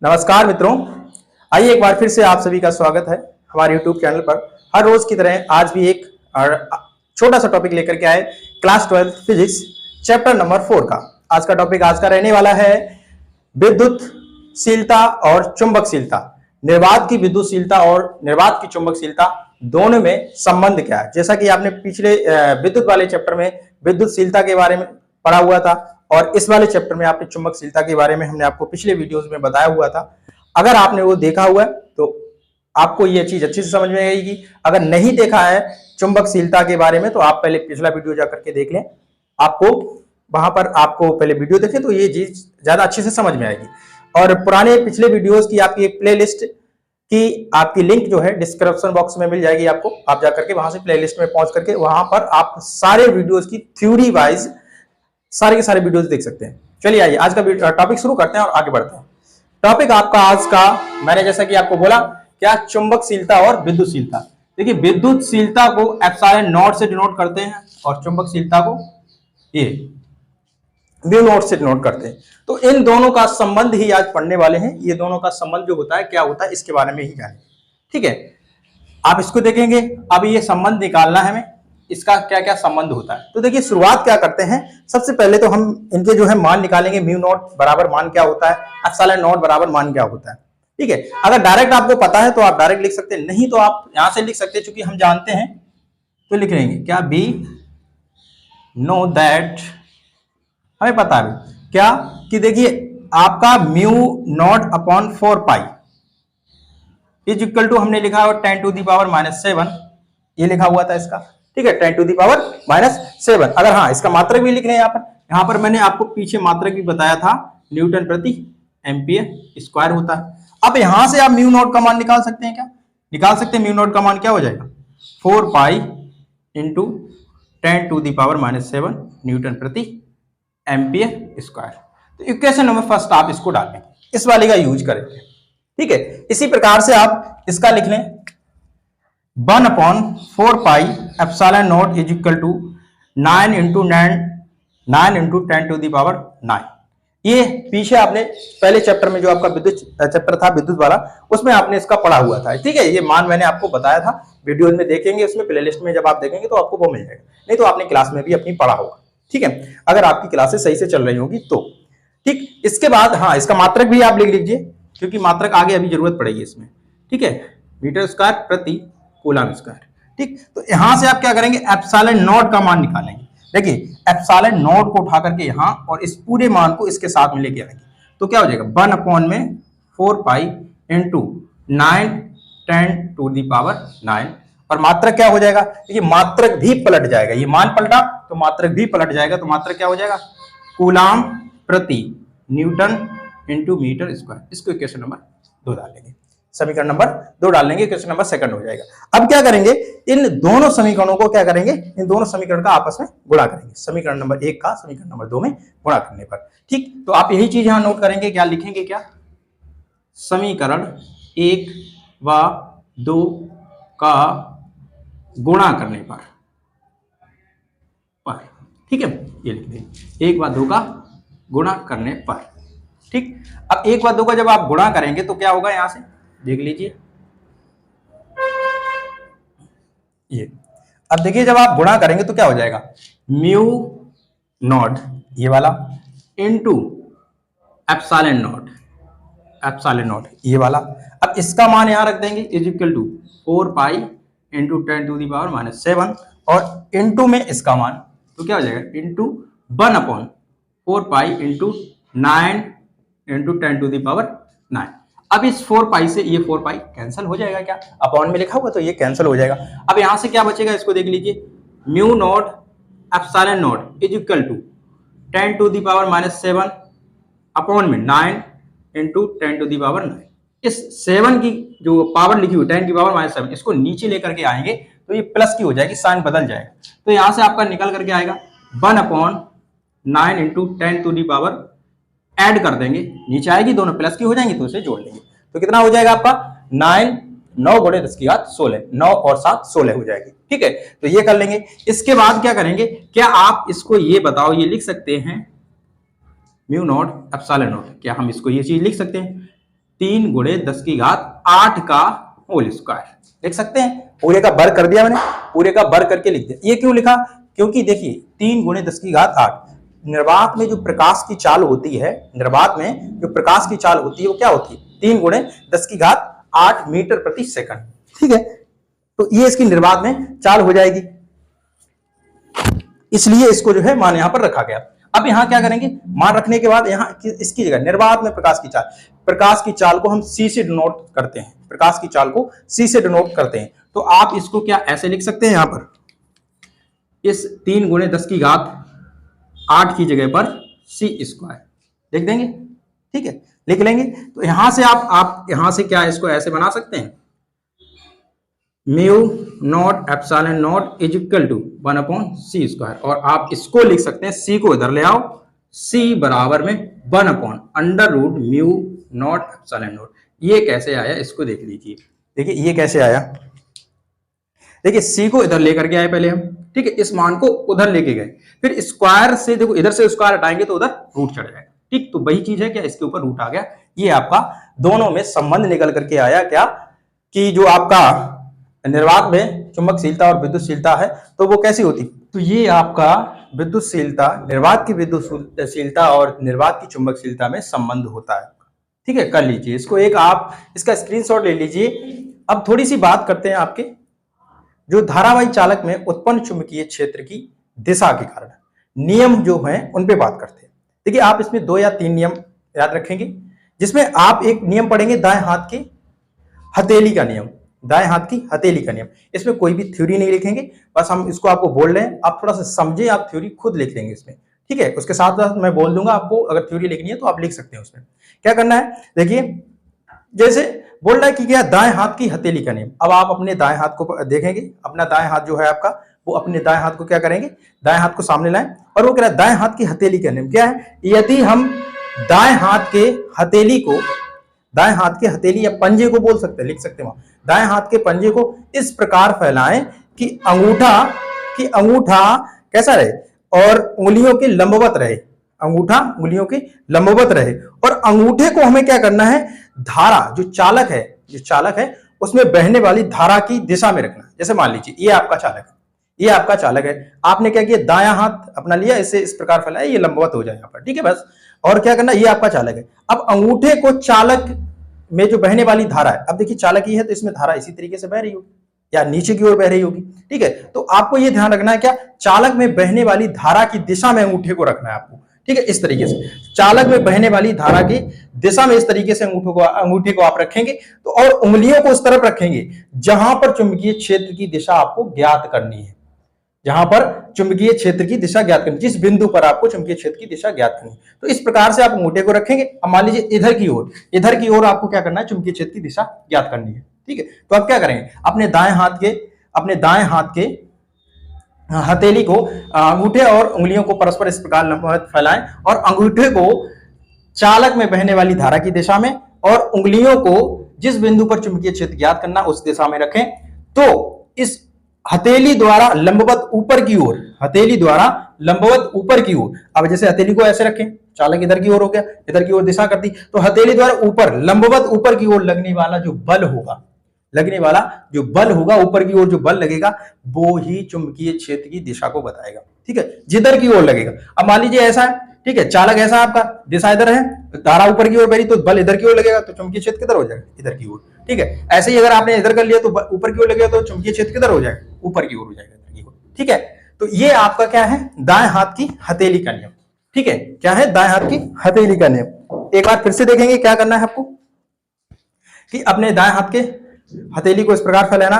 नमस्कार मित्रों, आइए एक बार फिर से आप सभी का स्वागत है हमारे YouTube चैनल पर। हर रोज की तरह आज भी एक छोटा सा टॉपिक लेकर के आए, क्लास 12 फिजिक्स चैप्टर नंबर 4 का। आज का टॉपिक आज का रहने वाला है विद्युतशीलता और चुंबकशीलता। निर्वात की विद्युतशीलता और निर्वात की चुंबकशीलता दोनों में संबंध क्या है। जैसा कि आपने पिछले विद्युत वाले चैप्टर में विद्युतशीलता के बारे में पढ़ा हुआ था और इस वाले चैप्टर में आपने चुंबकशीलता के बारे में हमने आपको पिछले वीडियोस में बताया हुआ था। अगर आपने वो देखा हुआ है तो आपको ये चीज अच्छे से समझ में आएगी। अगर नहीं देखा है चुंबकशीलता के बारे में तो आप पहले पिछला वीडियो जाकर के देख लें, आपको वहां पर आपको पहले वीडियो देखें तो ये चीज ज्यादा अच्छे से समझ में आएगी। और पुराने पिछले वीडियोस की आपकी एक प्लेलिस्ट की आपकी लिंक जो है डिस्क्रिप्शन बॉक्स में मिल जाएगी आपको। आप जाकर के वहां से प्लेलिस्ट में पहुंच करके वहां पर आप सारे वीडियोस की थ्योरी वाइज सारे के सारे वीडियोस देख सकते हैं। चलिए आइए आज का टॉपिक शुरू करते हैं और आगे बढ़ते हैं। टॉपिक आपका आज का मैंने जैसा कि आपको बोला क्या, चुंबकशीलता और विद्युतशीलता। देखिए विद्युतशीलता को एप्सिलॉन नॉट से डिनोट करते हैं और चुंबकशीलता को ये म्यू नॉट से डिनोट करते हैं। तो इन दोनों का संबंध ही आज पढ़ने वाले हैं। ये दोनों का संबंध जो होता है क्या होता है इसके बारे में ही जाने। ठीक है, आप इसको देखेंगे। अब ये संबंध निकालना है हमें, इसका क्या क्या संबंध होता है। तो देखिए शुरुआत क्या करते हैं, सबसे पहले तो हम इनके जो है मान निकालेंगे। म्यू नॉट बराबर मान क्या होता है, एप्सिलॉन नॉट बराबर मान क्या होता है। ठीक है, अगर डायरेक्ट आपको पता है तो आप डायरेक्ट लिख सकते हैं, नहीं तो आप यहां से लिख सकते हैं। चूंकि हम जानते हैं तो लिख लेंगे क्या, बी नो दैट, हमें पता है क्या कि देखिए आपका mu naught upon 4 pi is equal to, हमने लिखा है 10 टू दी पावर -7, ये लिखा हुआ था इसका। ठीक है, 10 टू दी पावर -7। अगर हाँ इसका मात्रक भी लिख रहे हैं यहाँ पर मैंने आपको पीछे मात्रक भी बताया था, न्यूटन प्रति एम्पियर स्क्वायर होता है। अब यहां से आप म्यू नॉट का मान निकाल सकते हैं। क्या निकाल सकते हैं? म्यू नॉट का मान क्या हो जाएगा, 4 pi into 10 to the power -7 newton प्रति एम्पियर स्क्वायर। तो इक्वेशन नंबर फर्स्ट आप इसको डालें, इस वाले का यूज करेंगे। ठीक है, इसी प्रकार से आप इसका लिख लें 1 upon 4 pi epsilon naught is equal to 9 into 10 to the power 9। ये पीछे आपने पहले चैप्टर में जो आपका विद्युत चैप्टर था विद्युत वाला, उसमें आपने इसका पढ़ा हुआ था। ठीक है, ये मान मैंने आपको बताया था, वीडियोज में देखेंगे, उसमें प्लेलिस्ट में जब आप देखेंगे तो आपको वो मिल जाएगा, नहीं तो आपने क्लास में भी अपनी पढ़ा होगा। ठीक है, अगर आपकी क्लासेस सही से चल रही होगी तो। ठीक, इसके बाद हाँ इसका मात्रक भी आप लिख लीजिए, क्योंकि मात्रक आगे अभी जरूरत पड़ेगी इसमें। ठीक है, मीटर स्क्वायर प्रति कूलम स्क्वायर। ठीक, तो यहां से आप क्या करेंगे, एप्सिलॉन नॉट का मान निकालेंगे। देखिए एप्सिलॉन नॉट को उठा करके यहां और इस पूरे मान को इसके साथ में लेके आएंगे तो क्या हो जाएगा, 1 अपॉन में 4 pi into 9 10 to the power 9। और मात्रक क्या हो जाएगा, देखिए मात्रक भी पलट जाएगा, ये मान पलटा तो मात्रक भी पलट जाएगा। तो मात्रक क्या हो जाएगा, कूलम प्रति न्यूटन इंटू मीटर स्क्वायर। इसको इक्वेशन नंबर 2 डालेंगे, समीकरण नंबर 2 डाल लेंगे, क्वेश्चन नंबर सेकंड हो जाएगा। अब क्या करेंगे, इन दोनों समीकरणों को क्या करेंगे, इन दोनों समीकरण का आपस में गुणा करेंगे। समीकरण नंबर 1 का समीकरण नंबर 2 में गुणा करने पर। ठीक, तो आप यही चीज यहां नोट करेंगे, क्या लिखेंगे, क्या समीकरण 1 व 2 का गुणा करने पर। ठीक है, ये लिख देंगे 1 व 2 का गुणा करने पर। ठीक, अब 1 व 2 का जब आप गुणा करेंगे तो क्या होगा, यहां से देख लीजिए ये। अब देखिए जब आप गुणा करेंगे तो क्या हो जाएगा, म्यू नॉट ये वाला इनटू एप्सिलॉन नॉट ये वाला। अब इसका मान यहां रख देंगे is equal to 4 pi into 10 to the power -7 और इनटू में इसका मान तो क्या हो जाएगा, into 1 upon 4 pi into 9 into 10 to the power 9। अब इस 4 पाई से ये 4 पाई कैंसिल हो जाएगा, क्या अपॉन में लिखा हुआ तो ये कैंसिल हो जाएगा। अब यहां से क्या बचेगा, इसको देख लीजिए, mu naught epsilon naught is equal to 10 to the power -7 upon में 9 इंटू 10 टू दी पावर 9। इस 7 की जो पावर लिखी हुई 10 की पावर -7 इसको नीचे लेकर के आएंगे तो ये प्लस की हो जाएगी, साइन बदल जाएगा। तो यहां से आपका निकल करके आएगा 1 upon 9 into 10 to the power, add कर देंगे, नीचे आएगी दोनों प्लस की हो जाएंगी तो उसे जोड़ लेंगे। तो कितना हो जाएगा आपका 9 गुणे 10 की घात 16, 9 और 7 16 हो जाएगी। ठीक है, तो ये कर लेंगे। इसके बाद क्या करेंगे, क्या आप इसको ये बताओ, ये लिख सकते हैं म्यू नॉट एप्सिलॉन नॉट, क्या हम इसको ये चीज लिख सकते हैं, 3 गुणे 10 की घात 8 का होल स्क्वायर। देख सकते हैं, पूरे का वर्ग कर दिया मैंने, पूरे का वर्ग करके लिख दिया। ये क्यों लिखा? क्योंकि देखिए 3 गुणे 10 की घात 8, निर्वात में जो प्रकाश की चाल होती है, निर्वात में जो प्रकाश की चाल होती है वो क्या होती है? 3 गुणे 10 की घात 8 मीटर प्रति सेकंड। ठीक है, तो ये इसकी निर्वात में चाल हो जाएगी, इसलिए इसको जो है मान यहां पर रखा गया। अब यहां क्या करेंगे, मान रखने के बाद यहां इसकी जगह निर्वात में प्रकाश की चाल को हम सी से डिनोट करते हैं, प्रकाश की चाल को सी से डिनोट करते हैं। तो आप इसको क्या ऐसे लिख सकते हैं, यहां पर इस 3 गुणे 10 की घात 8 की जगह पर सी स्क्वायर लिख देंगे। ठीक है, लिख लेंगे। तो यहां से आप यहां से क्या इसको ऐसे बना सकते हैं, mu naught epsilon naught is equal to 1/c²। और आप इसको लिख सकते हैं, सी को इधर ले आओ, सी बराबर में 1/√μ नॉट एप्सिलॉन नॉट। ये कैसे आया इसको देख लीजिए। देखिए ये कैसे आया, देखिए सी को इधर लेकर के आए पहले हम, ठीक है, इस मान को उधर लेके गए, फिर स्क्वायर से देखो इधर से स्क्वायर हटाएंगे तो उधर रूट चढ़ जाएगा। ठीक, तो वही चीज है क्या, इसके ऊपर रूट आ गया। ये आपका दोनों में संबंध निकल करके आया क्या, कि जो आपका निर्वात में चुंबकशीलता और विद्युतशीलता है तो वो कैसी होती। तो ये आपका विद्युतशीलता, निर्वात की विद्युतशीलता और निर्वात की चुंबकशीलता में संबंध होता है। ठीक है, कर लीजिए इसको, एक आप इसका स्क्रीनशॉट ले लीजिए। अब थोड़ी सी बात करते हैं आपके जो धारावाही चालक में उत्पन्न चुंबकीय क्षेत्र की दिशा के कारण नियम जो हैं उन पे बात करते हैं। देखिए आप इसमें 2 या 3 नियम याद रखेंगे, जिसमें आप एक नियम पढ़ेंगे दाएं हाथ की हथेली का नियम, दाएं हाथ की हथेली का नियम। इसमें कोई भी थ्योरी नहीं लिखेंगे, बस हम इसको आपको बोल रहे हैं, आप थोड़ा सा समझे, आप थ्योरी खुद लिख लेंगे इसमें। ठीक है, उसके साथ साथ मैं बोल दूंगा आपको, अगर थ्योरी लिखनी है तो आप लिख सकते हैं। उसमें क्या करना है, देखिए जैसे बोल रहा है कि क्या, दाएं हाथ की हथेली का नियम। अब आप अपने दाएं हाथ को देखेंगे, अपना दाएं हाथ जो है आपका, वो अपने दाएं हाथ को क्या करेंगे, दाएं हाथ को सामने लाएं, और वो कह रहा है दाएं हाथ की हथेली का नियम क्या है, यदि हम दाएं हाथ के हथेली को, दाएं हाथ के हथेली या पंजे को बोल सकते हैं, लिख सकते हैं वहां, दाएं हाथ के पंजे को इस प्रकार फैलाएं कि अंगूठा कैसा रहे और उंगलियों के लंबवत रहे, अंगूठा उंगलियों के लंबवत रहे। और अंगूठे को हमें क्या करना है, धारा जो चालक है उसमें बहने वाली धारा की दिशा में रखना। जैसे मान लीजिए ये आपका चालक है, आपने क्या किया, दायां हाथ अपना लिया, इसे इस प्रकार फैलाया, ये लंबवत हो जाए यहाँ पर। ठीक है, बस। और क्या करना, ये आपका चालक है। अब अंगूठे को चालक में जो बहने वाली धारा है, अब देखिए चालक ही है तो इसमें धारा इसी तरीके से बह रही होगी या नीचे की ओर बह रही होगी। ठीक है, तो आपको ये ध्यान रखना है क्या, चालक में बहने वाली धारा की दिशा में अंगूठे को रखना है आपको। ठीक है, इस तरीके से चालक में बहने वाली धारा की दिशा में इस तरीके से अंगूठे को आप रखेंगे, तो और उंगलियों को उस तरफ रखेंगे जहां पर चुंबकीय क्षेत्र की दिशा आपको ज्ञात करनी है, जहां पर चुंबकीय क्षेत्र की दिशा ज्ञात करनी, जिस बिंदु पर आपको चुंबकीय क्षेत्र की दिशा ज्ञात करनी। तो इस प्रकार से आप अंगूठे को रखेंगे। अब मान लीजिए इधर की ओर आपको क्या करना है, चुंबकीय क्षेत्र की दिशा ज्ञात करनी है। ठीक है, तो आप क्या करेंगे, अपने दाएं हाथ के हथेली को, अंगूठे और उंगलियों को परस्पर इस प्रकार लंबवत फैलाएं और अंगूठे को चालक में बहने वाली धारा की दिशा में और उंगलियों को जिस बिंदु पर चुंबकीय क्षेत्र ज्ञात करना उस दिशा में रखें। तो इस हथेली द्वारा लंबवत ऊपर की ओर, अब जैसे हथेली को ऐसे रखें, चालक इधर की ओर हो गया, इधर की ओर दिशा करती, तो हथेली द्वारा ऊपर लंबवत ऊपर की ओर लगने वाला जो बल होगा, ऊपर की ओर जो बल लगेगा वो ही चुंबकीय क्षेत्र की दिशा को बताएगा। ठीक है, जिधर की ओर लगेगा। अब मान लीजिए ऐसा है, ठीक है, चालक ऐसा आपका, दिशा इधर है, धारा ऊपर की ओर बह रही, तो बल इधर की ओर लगेगा, तो चुंबकीय क्षेत्र किधर हो जाएगा, इधर की ओर। ठीक है, ऐसे ही अगर आपने इधर कर लिया तो ऊपर की ओर लगेगा, तो चुंबकीय क्षेत्र किधर हो जाएगा, ऊपर की ओर हो जाएगा, इधर की ओर। ठीक है, तो ये आपका क्या है, दाएं हाथ की हथेली का नियम। ठीक है, क्या है, दाएं हाथ की हथेली का नियम। एक बार फिर से देखेंगे क्या करना है आपको, कि अपने दाएं हाथ के हथेली को इस प्रकार फैलाना,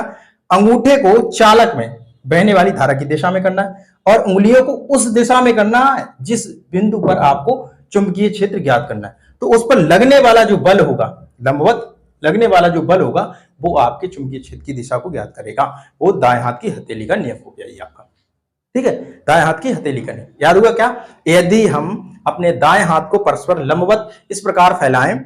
अंगूठे को चालक में बहने वाली धारा की दिशा में करना है और उंगलियों को उस दिशा में करना है जिस बिंदु पर आपको चुंबकीय क्षेत्र ज्ञात करना है। तो उस पर लगने वाला जो बल होगा, लंबवत लगने वाला जो बल होगा, वो आपके चुंबकीय क्षेत्र की दिशा को ज्ञात करेगा। वो दाएं हाथ की हथेली का नियम हो गया ये आपका। ठीक है, दाएं हाथ की हथेली का नियम याद होगा क्या, यदि हम अपने दाएं हाथ को परस्पर लंबवत इस प्रकार फैलाएं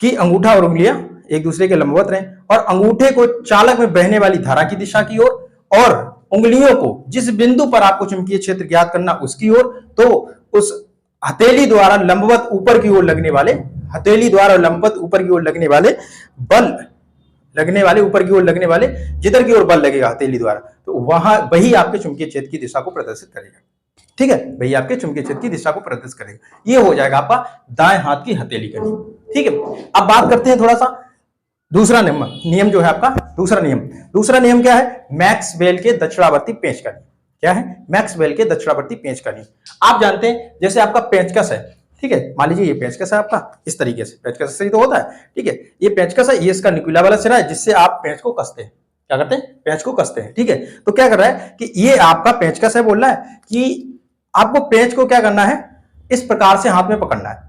कि अंगूठा और उंगलियां एक दूसरे के लंबवत रहें और अंगूठे को चालक में बहने वाली धारा की दिशा की ओर और उंगलियों को जिस बिंदु पर आपको चुंबकीय क्षेत्र ज्ञात करना उसकी ओर, तो उस हथेली द्वारा लंबवत ऊपर की ओर लगने वाले हथेली द्वारा लंबवत ऊपर की ओर लगने वाले बल, ऊपर की ओर लगने वाले जिधर की ओर बल लगेगा हथेली द्वारा, तो वहां वही आपके चुंबकीय क्षेत्र की दिशा को प्रदर्शित करेगा। ठीक है, वही आपके चुंबकीय क्षेत्र की दिशा को प्रदर्शित करेगा। ये हो जाएगा आपका दाएं हाथ की हथेली का नियम। ठीक है, अब बात करते हैं थोड़ा सा दूसरा नियम जो है आपका दूसरा नियम क्या है? मैक्सवेल के दक्षिणावर्ती पेंच का नियम। क्या है? मैक्सवेल के दक्षिणावर्ती पेंच का नियम। आप जानते हैं जैसे आपका पेंचकस है, ठीक है, मान लीजिए ये पेंचकस है आपका, इस तरीके से पेंचकस से ही तो होता है। ठीक है, ये पेंचकस है, ये इसका निकुला वाला सिरा है जिससे आप पेंच को कसते हैं। क्या करते हैं? पेंच को कसते हैं। ठीक है, तो क्या कर रहा है कि ये आपका पेंचकस है, बोल रहा है कि आपको पेंच को क्या करना है, इस प्रकार से हाथ में पकड़ना है।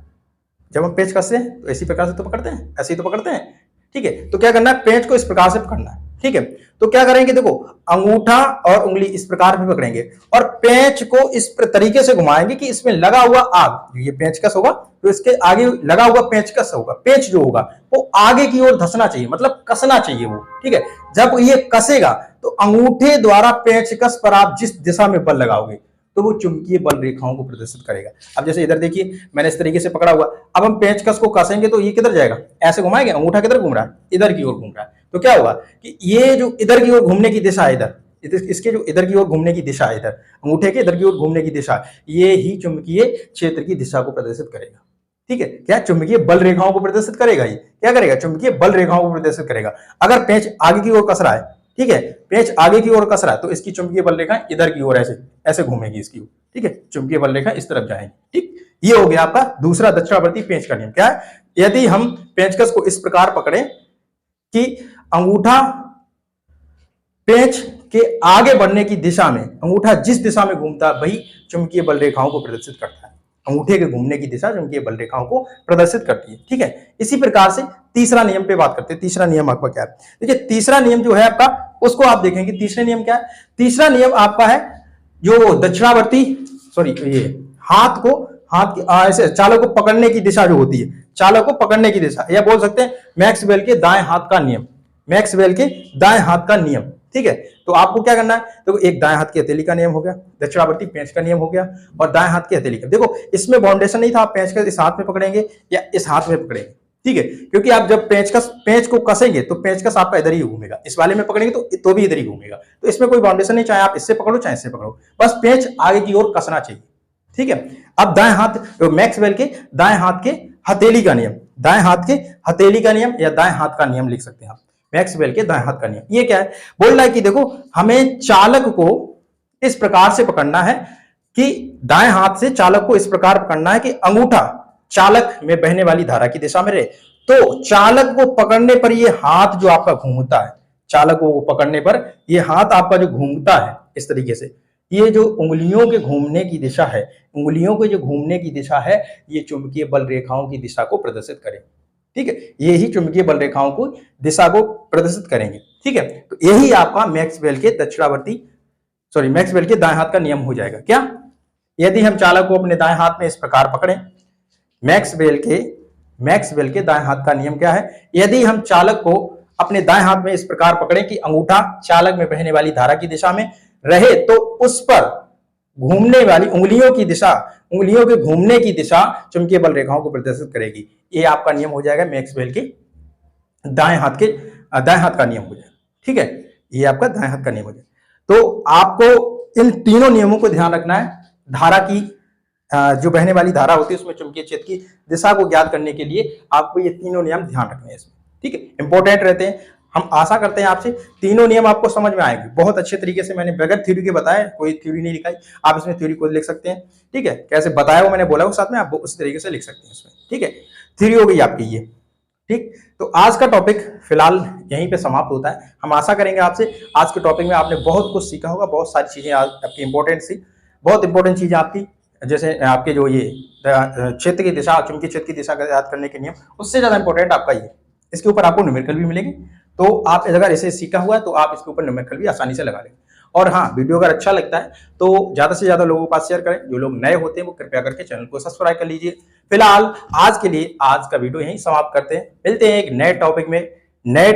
जब हम पेंच कसते हैं तो इसी प्रकार से तो पकड़ते हैं, ऐसे ही तो पकड़ते हैं। ठीक है, तो क्या करना है, पेंच को इस प्रकार से पकड़ना है। ठीक है, तो क्या करेंगे, देखो अंगूठा और उंगली इस प्रकार से पकड़ेंगे और पेंच को इस तरीके से घुमाएंगे कि इसमें लगा हुआ आग, ये पेंचकस होगा तो इसके आगे लगा हुआ पेंचकस होगा, पेंच जो होगा वो आगे की ओर धंसना चाहिए, मतलब कसना चाहिए वो। ठीक है, जब ये कसेगा तो अंगूठे द्वारा पेंचकस पर आप जिस दिशा में बल लगाओगे तो वो चुंबकीय बल रेखाओं को प्रदर्शित करेगा। अब जैसे इधर देखिए, मैंने इस तरीके से पकड़ा हुआ, अब हम पेंचकस को कसेंगे तो ये किधर जाएगा, ऐसे घुमाएंगे, अंगूठा किधर घूम रहा है, इधर की ओर घूम रहा है। तो क्या होगा कि ये जो इधर की ओर घूमने की दिशा है, इधर इसके जो इधर की ओर घूमने की दिशा है, इधर अंगूठे के इधर की ओर घूमने की दिशा, ये ही चुंबकीय क्षेत्र की दिशा को प्रदर्शित करेगा। ठीक है, क्या चुंबकीय बल रेखाओं को प्रदर्शित करेगा, ये क्या करेगा, चुंबकीय बल रेखाओं को प्रदर्शित करेगा। अगर पेंच आगे की ओर कस रहा है, ठीक है, पेंच आगे की ओर कस रहा है तो इसकी चुंबकीय बल रेखा इधर की ओर ऐसे ऐसे घूमेगी इसकी ओर। ठीक है, चुंबकीय बल रेखा इस तरफ जाएगी। ठीक, ये हो गया आपका दूसरा दक्षिणावर्ती पेंच का नियम। क्या है? यदि हम पेंचकस को इस प्रकार पकड़े कि अंगूठा पेंच के आगे बढ़ने की दिशा में, अंगूठा जिस दिशा में घूमता है वही चुंबकीय बल रेखाओं को प्रदर्शित करता है। अंगूठे के घूमने की दिशा चुंबकीय बल रेखाओं को प्रदर्शित करती है। ठीक है, इसी प्रकार से तीसरा नियम पे बात करते हैं। तीसरा नियम आपका क्या है? देखिए तीसरा नियम जो है आपका, उसको आप देखेंगे। तीसरा नियम क्या है? तीसरा नियम आपका है जो दक्षिणावर्ती ये हाथ की ऐसे चालक को पकड़ने की दिशा जो होती है, चालक को पकड़ने की दिशा, या बोल सकते हैं मैक्सवेल के दाएं हाथ का नियम, मैक्सवेल के दाएं हाथ का नियम। ठीक है, तो आपको क्या करना है, देखो एक दाएं हाथ की हथेली का नियम हो गया, दक्षिणावर्ती पेंच का नियम हो गया, और दाएं हाथ की हथेली का। देखो इसमें बाउंडेशन नहीं था, आप पेंच का इस हाथ में पकड़ेंगे या इस हाथ में पकड़ेंगे। ठीक है, क्योंकि आप जब पेंच को कसेंगे तो पेंचकस आपका इधर ही घूमेगा, इस वाले में पकड़ेंगे तो भी इधर ही घूमेगा। तो इसमें कोई बाउंडेशन नहीं, चाहे आप इससे पकड़ो चाहे इससे पकड़ो, बस पेंच आगे की ओर कसना चाहिए। ठीक है, अब दाएं हाथ मैक्सवेल के दाएं हाथ के हथेली का नियम, दाएं हाथ के हथेली का नियम या दाएं हाथ का नियम लिख सकते हैं आप। मैक्सवेल के दाएं हाथ का नियम ये क्या है? बोल रहा है कि देखो हमें चालक को इस प्रकार से पकड़ना है कि दाएं हाथ से चालक को इस प्रकार पकड़ना है कि अंगूठा चालक में बहने वाली धारा की दिशा में रहे। तो चालक को पकड़ने पर ये हाथ जो आपका घूमता है, चालक को पकड़ने पर ये हाथ आपका जो घूमता है इस तरीके से, ये जो उंगलियों के घूमने की दिशा है, उंगलियों के जो घूमने की दिशा है, ये चुंबकीय बल रेखाओं की दिशा को प्रदर्शित करें। ठीक है, ये ही चुंबकीय बल रेखाओं को दिशा को प्रदर्शित करेंगे। ठीक है, तो यही आपका मैक्सवेल के दाएं हाथ का नियम हो जाएगा। क्या? यदि हम चालक को अपने दाएं हाथ में इस प्रकार पकड़ें, मैक्सवेल के दाएं हाथ का नियम क्या है? यदि हम चालक को अपने दाएं हाथ में इस प्रकार पकड़ें कि अंगूठा चालक में बहने वाली धारा की दिशा में रहे, तो उस पर घूमने वाली उंगलियों के घूमने की दिशा चुंबकीय बल रेखाओं को प्रदर्शित करेगी। ये आपका नियम हो जाएगा मैक्सवेल के दाएं हाथ का नियम हो जाएगा। ठीक है, ये आपका दाएं हाथ का नियम हो जाएगा। तो आपको इन तीनों नियमों को ध्यान रखना है। धारा की जो बहने वाली धारा होती है उसमें चुंबकीय क्षेत्र की दिशा को ज्ञात करने के लिए आपको ये तीनों नियम ध्यान रखने हैं इसमें। ठीक है, इंपॉर्टेंट रहते हैं। हम आशा करते हैं आपसे तीनों नियम आपको समझ में आएंगे। बहुत अच्छे तरीके से मैंने बगैर थ्योरी के बताया, कोई थ्योरी नहीं लिखाई, आप इसमें थ्योरी को लिख सकते हैं। ठीक है, कैसे बताया वो मैंने बोला वो साथ में आप उस तरीके से लिख सकते हैं इसमें। ठीक है, थ्योरी हो गई आपकी ये। ठीक, तो आज का टॉपिक फिलहाल यहीं पे समाप्त होता है। हम आशा करेंगे आपसे आज के टॉपिक में आपने बहुत कुछ सीखा होगा, बहुत सारी चीजें आपकी बहुत इंपॉर्टेंट चीजें आपकी, जैसे आपके जो ये क्षेत्र की दिशा, चुंबकीय क्षेत्र की दिशा याद करने के नियम, उससे ज्यादा इंपॉर्टेंट आपका ये, इसके ऊपर आपको न्यूमेरिकल भी मिलेंगे। तो आप अगर इसे सीखा हुआ है तो आप इसके ऊपर न्यूमेरिकल भी आसानी से लगा लेंगे। और हाँ, वीडियो अगर अच्छा लगता है तो ज्यादा से ज्यादा लोगों के पास शेयर करें। जो लोग नए होते हैं वो कृपया करके चैनल को सब्सक्राइब कर लीजिए। फिलहाल आज के लिए आज का वीडियो यहीं समाप्त करते हैं। मिलते हैं एक नए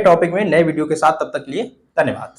टॉपिक में नए वीडियो के साथ। तब तक के लिए धन्यवाद।